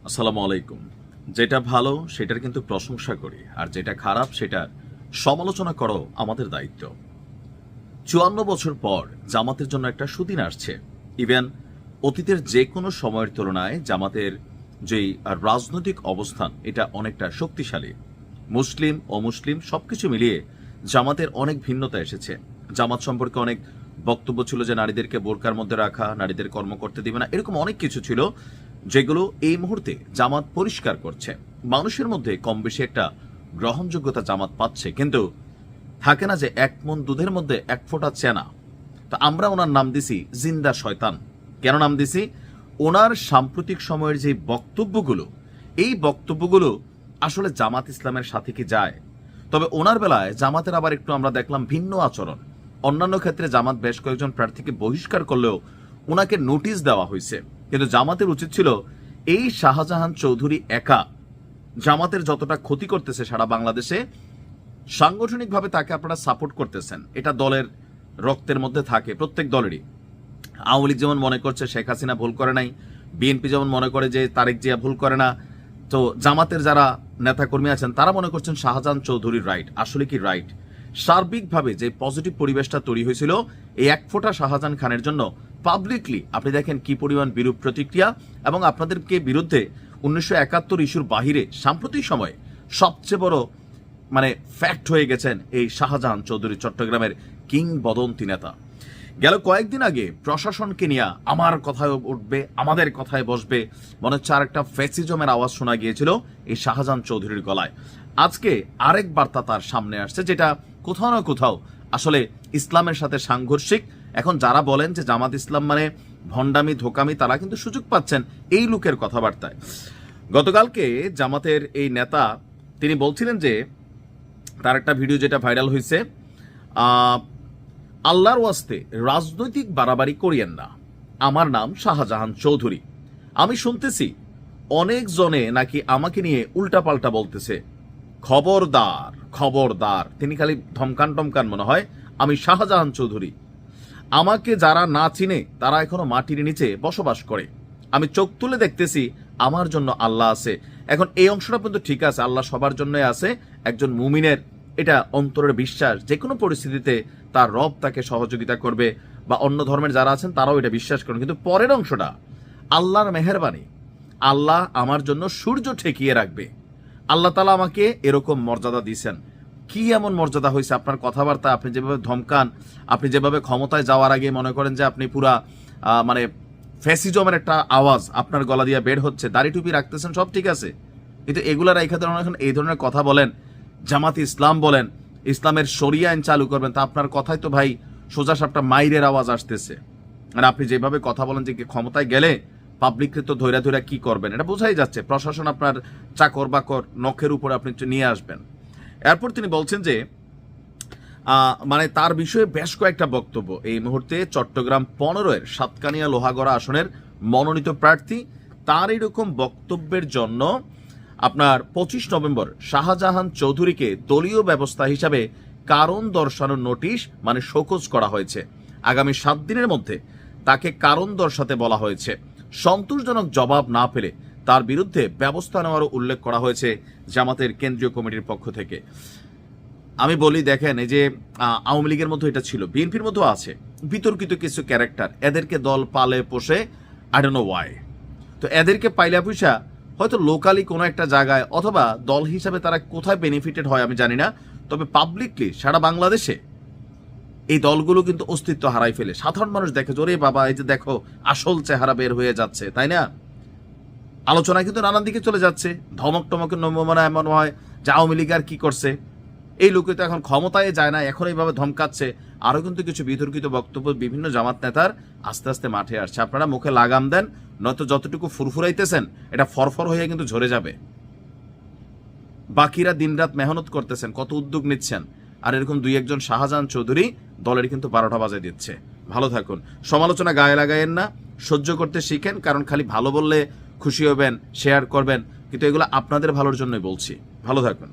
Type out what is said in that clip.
আসসালামু আলাইকুম। যেটা ভালো সেটার কিন্তু প্রশংসা করি, আর যেটা খারাপ সেটার সমালোচনা করো আমাদের দায়িত্ব। ৫৪ বছর পর জামাতের জন্য একটা সুদিন আসছে। ইভেন অতীতের যে কোনো সময়ের তুলনায় জামাতের যেই রাজনৈতিক অবস্থান এটা অনেকটা শক্তিশালী। মুসলিম অমুসলিম সবকিছু মিলিয়ে জামাতের অনেক ভিন্নতা এসেছে। জামাত সম্পর্কে অনেক বক্তব্য ছিল যে নারীদেরকে বোরকার মধ্যে রাখা, নারীদের কর্ম করতে দিবে না, এরকম অনেক কিছু ছিল যেগুলো এই মুহূর্তে জামাত পরিষ্কার করছে। মানুষের মধ্যে কম বেশি একটা গ্রহণযোগ্যতা জামাত পাচ্ছে, কিন্তু থাকে না যে এক মন দুধের মধ্যে এক ফোঁটা চেনা। তো আমরা ওনার নাম দিছি জিন্দা শয়তান। কেন নাম দিছি? ওনার সাম্প্রতিক সময়ের যে বক্তব্যগুলো, এই বক্তব্যগুলো আসলে জামাত ইসলামের সাথে কি যায়? তবে ওনার বেলায় জামাতের আবার একটু আমরা দেখলাম ভিন্ন আচরণ। অন্যান্য ক্ষেত্রে জামাত বেশ কয়েকজন প্রার্থীকে বহিষ্কার করলেও ওনাকে নোটিশ দেওয়া হয়েছে, কিন্তু জামাতের উচিত ছিল এই শাহজাহান চৌধুরী একা জামাতের যতটা ক্ষতি করতেছে সারা বাংলাদেশে, সাংগঠনিকভাবে তাকে আপনারা সাপোর্ট করতেছেন, এটা দলের রক্তের মধ্যে থাকে, প্রত্যেক দলেরই। আওয়ামী লীগ যেমন মনে করছে শেখ হাসিনা ভুল করে নাই, বিএনপি যেমন মনে করে যে তারেক জিয়া ভুল করে না, তো জামাতের যারা নেতাকর্মী আছেন তারা মনে করছেন শাহজাহান চৌধুরীর রাইট। আসলে কি রাইট? সার্বিকভাবে যে পজিটিভ পরিবেশটা তৈরি হয়েছিল এই এক ফোঁটা শাহজাহান খানের জন্য, পাবলিকলি আপনি দেখেন কি পরিমাণ বিরূপ প্রতিক্রিয়া, এবং আপনাদেরকে বিরুদ্ধে ১৯৭১ ইস্যুর বাহিরে সাম্প্রতিক সময়ে সবচেয়ে বড় ফ্যাক্ট হয়ে গেছেন এই শাহজাহান চৌধুরী, চট্টগ্রামের কিংবদন্তি নেতা। গেল কয়েকদিন আগে প্রশাসনকে নিয়ে আমার কথায় উঠবে, আমাদের কথায় বসবে, মনে হচ্ছে আর একটা ফ্যাসিজমের আওয়াজ শোনা গিয়েছিল এই শাহজাহান চৌধুরীর গলায়। আজকে আরেক বার্তা তার সামনে আসছে, যেটা কোথাও না কোথাও আসলে ইসলামের সাথে সাংঘর্ষিক। এখন যারা বলেন যে জামাত ইসলাম মানে ভণ্ডামি ধোকামি, তারা কিন্তু সুযোগ পাচ্ছেন এই লোকের কথাবার্তায়। গতকালকে জামাতের এই নেতা তিনি বলছিলেন যে, তার একটা ভিডিও যেটা ভাইরাল হয়েছে, আল্লাহর ওয়াস্তে রাজনৈতিক বাড়াবাড়ি করিয়েন না, আমার নাম শাহজাহান চৌধুরী। আমি শুনতেছি অনেক জনে নাকি আমাকে নিয়ে উল্টাপাল্টা বলতেছে। খবরদার খবরদার, তিনি খালি ধমকান টমকান মনে হয়। আমি শাহজাহান চৌধুরী, আমাকে যারা না চিনে তারা এখনো মাটির নিচে বসবাস করে। আমি চোখ তুলে দেখতেছি আমার জন্য আল্লাহ আছে। এখন এই অংশটা পর্যন্ত ঠিক আছে, আল্লাহ সবার জন্যই আছে। একজন মুমিনের এটা অন্তরের বিশ্বাস, যে কোনো পরিস্থিতিতে তার রব তাকে সহযোগিতা করবে, বা অন্য ধর্মের যারা আছেন তারাও এটা বিশ্বাস করেন। কিন্তু পরের অংশটা আল্লাহর মেহেরবানি, আল্লাহ আমার জন্য সূর্য ঠেকিয়ে রাখবে। আল্লাহ তাআলা আমাকে এরকম মর্যাদা দিয়েছেন। কি এমন মর্যাদা হয়েছে? আপনার কথাবার্তা, আপনি যেভাবে ধমকান, আপনি যেভাবে ক্ষমতায় যাওয়ার আগে মনে করেন যে আপনি পুরা ফ্যাসিজমের একটা আওয়াজ আপনার গলা দিয়ে বের হচ্ছে, দাড়ি টুপি রাখতেছেন, সব ঠিক আছে, কিন্তু এগুলার এই ধরনের এখন এই ধরনের কথা বলেন, জামাত ইসলাম বলেন, ইসলামের শরিয়া আইন চালু করবেন, তা আপনার কথাই তো ভাই সোজা সাপটা মাইরের আওয়াজ আসতেছে। আর আপনি যেভাবে কথা বলেন যে ক্ষমতায় গেলে পাবলিককে তো ধৈরা ধৈরা কি করবেন, এটা বোঝাই যাচ্ছে। প্রশাসন আপনার চাকর বাকর নখের উপর আপনি নিয়ে আসবেন। এরপর তিনি বলছেন যে তার বিষয়ে বেশ কয়েকটা বক্তব্য। এই মুহূর্তে চট্টগ্রাম ১৫-এর সাতকানিয়া লোহাগড়া আসনের মনোনীত প্রার্থী, তার এরকম বক্তব্যের জন্য আপনার ২৫ নভেম্বর শাহজাহান চৌধুরীকে দলীয় ব্যবস্থা হিসাবে কারণ দর্শানোর নোটিশ শোকজ করা হয়েছে। আগামী ৭ দিনের মধ্যে তাকে কারণ দর্শাতে বলা হয়েছে। সন্তোষজনক জবাব না পেলে তার বিরুদ্ধে ব্যবস্থা নেওয়ারও উল্লেখ করা হয়েছে জামাতের কেন্দ্রীয় কমিটির পক্ষ থেকে। আমি বলি, দেখেন, এই যে আওয়ামী লীগের মধ্যে এটা ছিল, বিএনপির মধ্যেও আছে বিতর্কিত কিছু ক্যারেক্টার, এদেরকে দল পালে পোষে, আই ডোন্ট নো ওয়াই। তো এদেরকে পাইলা পয়সা হয়তো লোকালি কোনো একটা জায়গায় অথবা দল হিসাবে তারা কোথায় বেনিফিটেড হয় আমি জানি না, তবে পাবলিকলি সারা বাংলাদেশে এই দলগুলো কিন্তু অস্তিত্ব হারাই ফেলে। সাধারণ মানুষ দেখে, জোরে বাবা, এই যে দেখো আসল চেহারা বের হয়ে যাচ্ছে, তাই না? আলোচনা কিন্তু নানান দিকে চলে যাচ্ছে। ধমক টমকের নমুনা এমন হয় যে আওয়ামী লীগ আর কি করছে, এই লোকে তো এখন ক্ষমতায় যায় না, এখন এইভাবে ধমকাচ্ছে। আরো কিন্তু কিছু বিতর্কিত বক্তব্য বিভিন্ন জামাত নেতার আস্তে আস্তে মাঠে আসছে। আপনারা মুখে লাগাম দেন, নয়তো যতটুকু ফুরফুরাইতেছেন এটা ফরফর হয়ে কিন্তু ঝরে যাবে। বাকিরা দিনরাত মেহনত করতেছেন, কত উদ্যোগ নিচ্ছেন, আর এরকম দুই একজন শাহজাহান চৌধুরী দলের কিন্তু ১২টা বাজায় দিচ্ছে। ভালো থাকুন, সমালোচনা গায়ে লাগাইয়েন না, সহ্য করতে শিখেন, কারণ খালি ভালো বললে খুশি হবেন, শেয়ার করবেন, কিন্তু এগুলো আপনাদের ভালোর জন্যই বলছি। ভালো থাকুন।